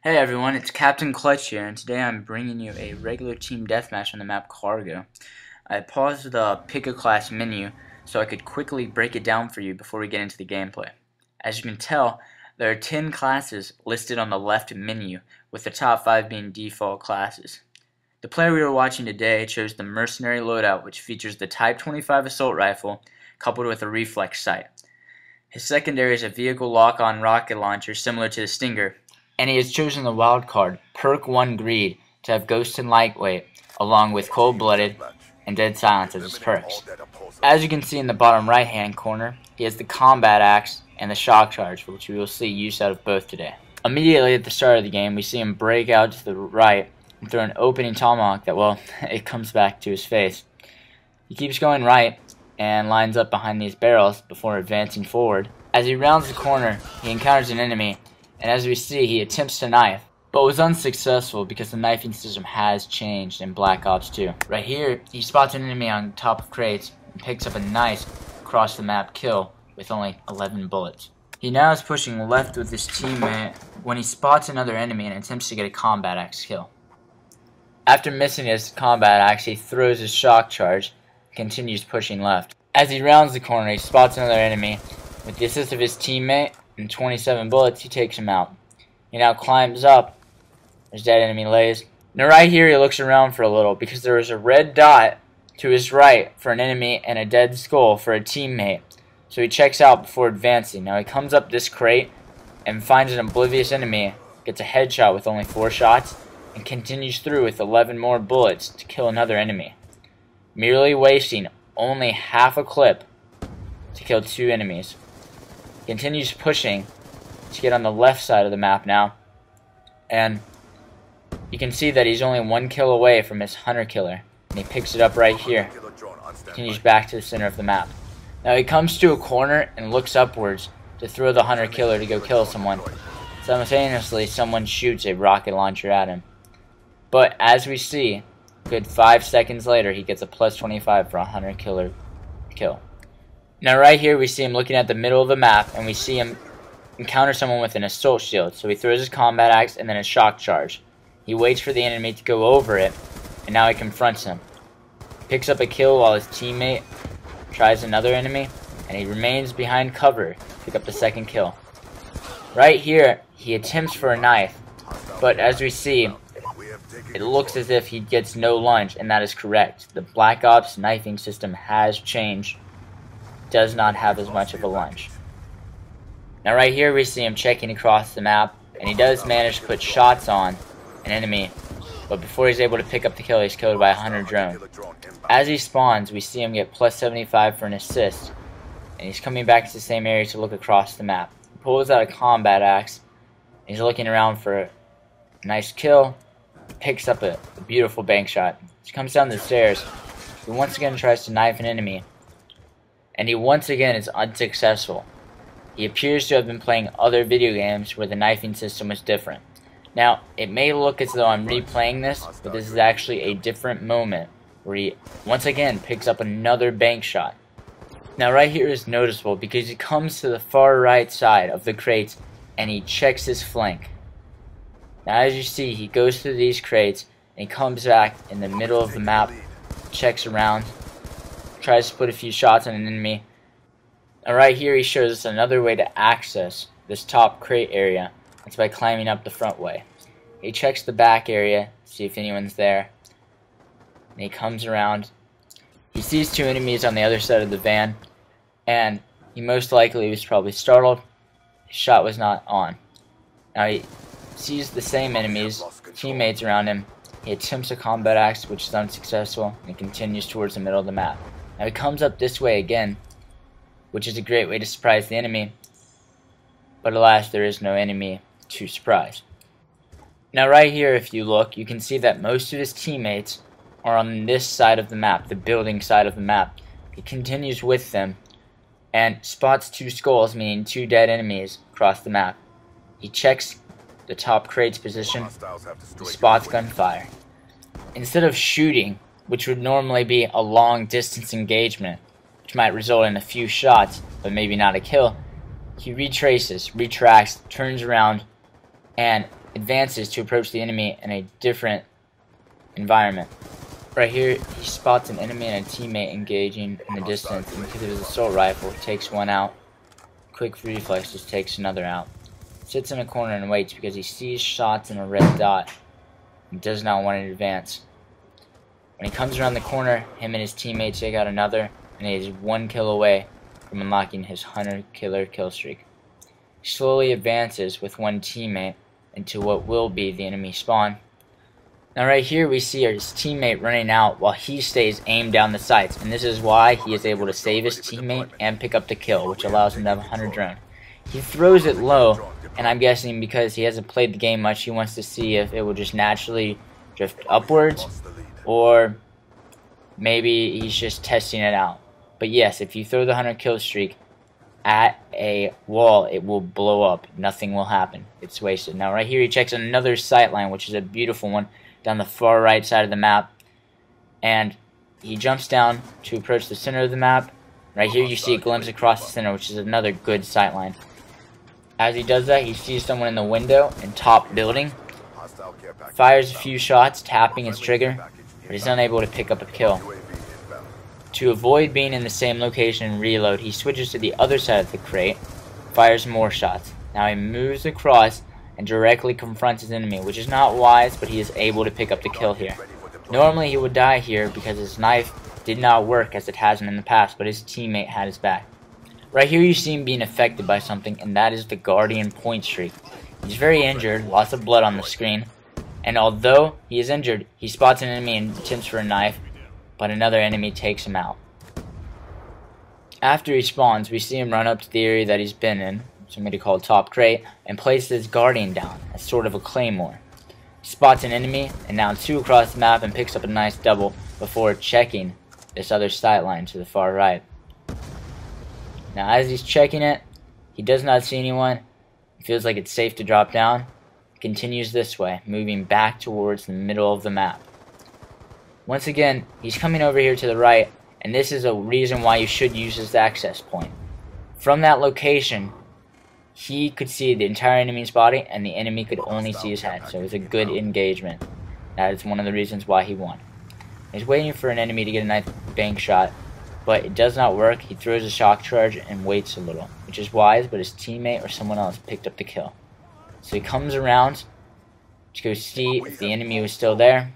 Hey everyone, it's lCptClutch here, and today I'm bringing you a regular team deathmatch on the map Cargo. I paused the Pick a Class menu so I could quickly break it down for you before we get into the gameplay. As you can tell, there are 10 classes listed on the left menu, with the top 5 being default classes. The player we are watching today chose the Mercenary loadout, which features the Type 25 assault rifle coupled with a reflex sight. His secondary is a vehicle lock-on rocket launcher similar to the Stinger, and he has chosen the wild card, Perk 1 Greed, to have Ghost and Lightweight, along with Cold Blooded and Dead Silence as his perks. As you can see in the bottom right hand corner, he has the Combat Axe and the Shock Charge, which we will see use out of both today. Immediately at the start of the game, we see him break out to the right and throw an opening tomahawk that, well, it comes back to his face. He keeps going right and lines up behind these barrels before advancing forward. As he rounds the corner, he encounters an enemy, and as we see, he attempts to knife, but was unsuccessful because the knifing system has changed in Black Ops 2. Right here, he spots an enemy on top of crates and picks up a nice across the map kill with only 11 bullets. He now is pushing left with his teammate when he spots another enemy and attempts to get a Combat Axe kill. After missing his Combat Axe, he throws his Shock Charge and continues pushing left. As he rounds the corner, he spots another enemy. With the assist of his teammate and 27 bullets, he takes him out. He now climbs up. There's that enemy lays. Now right here, he looks around for a little because there is a red dot to his right for an enemy and a dead skull for a teammate. So he checks out before advancing. Now he comes up this crate and finds an oblivious enemy, gets a headshot with only 4 shots, and continues through with 11 more bullets to kill another enemy, merely wasting only half a clip to kill 2 enemies. Continues pushing to get on the left side of the map now, and you can see that he's only 1 kill away from his hunter killer, and he picks it up right here. Continues back to the center of the map. Now he comes to a corner and looks upwards to throw the hunter killer to go kill someone. Simultaneously, someone shoots a rocket launcher at him, but as we see, a good 5 seconds later, he gets a plus 25 for a hunter killer kill. Now right here we see him looking at the middle of the map, and we see him encounter someone with an assault shield. So he throws his Combat Axe and then a Shock Charge. He waits for the enemy to go over it, and now he confronts him. Picks up a kill while his teammate tries another enemy, and he remains behind cover to pick up the second kill. Right here, he attempts for a knife, but as we see, it looks as if he gets no lunge, and that is correct. The Black Ops knifing system has changed. Does not have as much of a lunge. Now right here we see him checking across the map, and he does manage to put shots on an enemy, but before he's able to pick up the kill, he's killed by a hunter drone. As he spawns, we see him get plus 75 for an assist, and he's coming back to the same area to look across the map. He pulls out a Combat Axe, and he's looking around for a nice kill, picks up a beautiful bank shot. He comes down the stairs, he once again tries to knife an enemy, and he once again is unsuccessful. He appears to have been playing other video games where the knifing system was different. Now, it may look as though I'm replaying this, but this is actually a different moment where he once again picks up another bank shot. Now right here is noticeable because he comes to the far right side of the crates and he checks his flank. Now as you see, he goes through these crates and he comes back in the middle of the map, checks around, tries to put a few shots on an enemy. And right here he shows us another way to access this top crate area. It's by climbing up the front way. He checks the back area, see if anyone's there. And he comes around. He sees 2 enemies on the other side of the van, and he most likely was probably startled. His shot was not on. Now he sees the same enemies, teammates around him. He attempts a Combat Axe, which is unsuccessful, and he continues towards the middle of the map. Now he comes up this way again, which is a great way to surprise the enemy, but alas, there is no enemy to surprise. Now right here, if you look, you can see that most of his teammates are on this side of the map, the building side of the map. He continues with them and spots 2 skulls, meaning 2 dead enemies across the map. He checks the top crate's position, he spots gunfire. Instead of shooting, which would normally be a long distance engagement, which might result in a few shots, but maybe not a kill, he retraces, retracts, turns around, and advances to approach the enemy in a different environment. Right here, he spots an enemy and a teammate engaging in the distance, and because of his assault rifle, he takes one out. Quick reflexes takes another out. Sits in a corner and waits because he sees shots in a red dot and does not want to advance. When he comes around the corner, him and his teammate take out another, and he is 1 kill away from unlocking his 100-killer kill streak. He slowly advances with one teammate into what will be the enemy spawn. Now right here we see his teammate running out while he stays aimed down the sights, and this is why he is able to save his teammate and pick up the kill, which allows him to have a 100 drone. He throws it low, and I'm guessing because he hasn't played the game much, he wants to see if it will just naturally drift upwards, or maybe he's just testing it out. But yes, if you throw the 100 kill streak at a wall, it will blow up. Nothing will happen. It's wasted. Now right here he checks another sight line, which is a beautiful one, down the far right side of the map, and he jumps down to approach the center of the map. Right here you see a glimpse across the center, which is another good sight line. As he does that, he sees someone in the window in top building, fires a few shots, tapping his trigger, but he's unable to pick up a kill. To avoid being in the same location and reload, he switches to the other side of the crate, fires more shots. Now he moves across and directly confronts his enemy, which is not wise, but he is able to pick up the kill here. Normally he would die here because his knife did not work as it hasn't in the past, but his teammate had his back. Right here you see him being affected by something, and that is the Guardian point streak. He's very injured, lots of blood on the screen, and although he is injured, he spots an enemy and attempts for a knife, but another enemy takes him out. After he spawns, we see him run up to the area that he's been in, somebody called top crate, and place his Guardian down as sort of a claymore. He spots an enemy, and now 2 across the map, and picks up a nice double before checking this other sight line to the far right. Now as he's checking it, he does not see anyone. He feels like it's safe to drop down. He continues this way, moving back towards the middle of the map. Once again, he's coming over here to the right, and this is a reason why you should use his access point. From that location, he could see the entire enemy's body, and the enemy could only see his head, so it was a good engagement. That is one of the reasons why he won. He's waiting for an enemy to get a nice bank shot, but it does not work. He throws a shock charge and waits a little, which is wise, but his teammate or someone else picked up the kill. So he comes around to go see if the enemy was still there,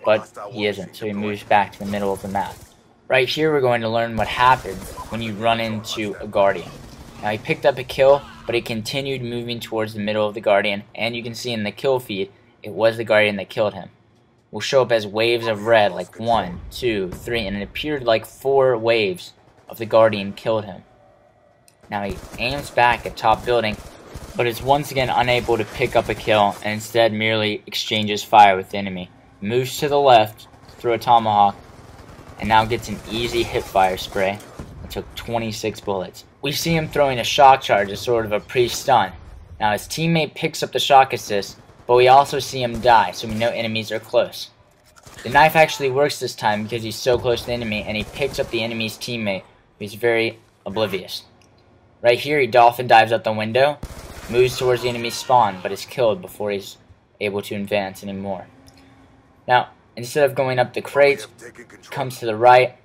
but he isn't, so he moves back to the middle of the map. Right here we're going to learn what happens when you run into a Guardian. Now he picked up a kill, but he continued moving towards the middle of the Guardian, and you can see in the kill feed, it was the Guardian that killed him. Will show up as waves of red, like 1, 2, 3, and it appeared like 4 waves of the Guardian killed him. Now he aims back at top building, but is once again unable to pick up a kill, and instead merely exchanges fire with the enemy. Moves to the left through a tomahawk, and now gets an easy hipfire spray. It took 26 bullets. We see him throwing a shock charge as sort of a pre-stun. Now his teammate picks up the shock assist, but we also see him die, so we know enemies are close. The knife actually works this time because he's so close to the enemy, and he picks up the enemy's teammate, who's very oblivious. Right here he dolphin dives out the window, moves towards the enemy's spawn, but is killed before he's able to advance anymore. Now, instead of going up the crates, comes to the right,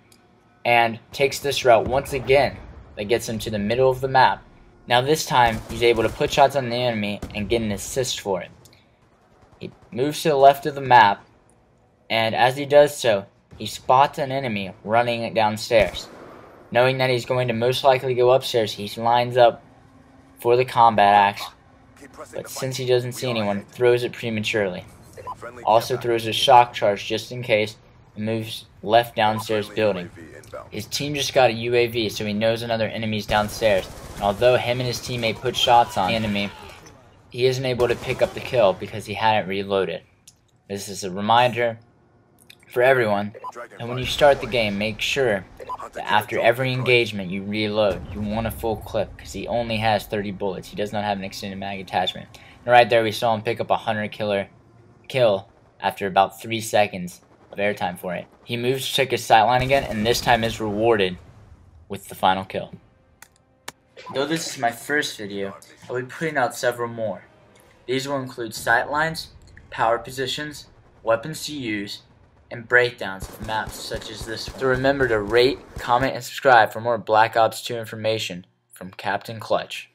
and takes this route once again that gets him to the middle of the map. Now this time, he's able to put shots on the enemy and get an assist for it. He moves to the left of the map, and as he does so, he spots an enemy running downstairs. Knowing that he's going to most likely go upstairs, he lines up for the combat axe, but since he doesn't see anyone, throws it prematurely. Also throws a shock charge just in case, and moves left downstairs building. His team just got a UAV, so he knows another enemy's downstairs, and although him and his teammate put shots on the enemy, he isn't able to pick up the kill because he hadn't reloaded. This is a reminder for everyone, and when you start the game, make sure that after every engagement you reload. You want a full clip because he only has 30 bullets. He does not have an extended mag attachment. And right there we saw him pick up a 100-killer kill after about 3 seconds of airtime for it. He moves to check his sight line again, and this time is rewarded with the final kill. Though this is my first video, I'll be putting out several more. These will include sightlines, power positions, weapons to use, and breakdowns of maps such as this one. So remember to rate, comment, and subscribe for more Black Ops 2 information from lCptClutch.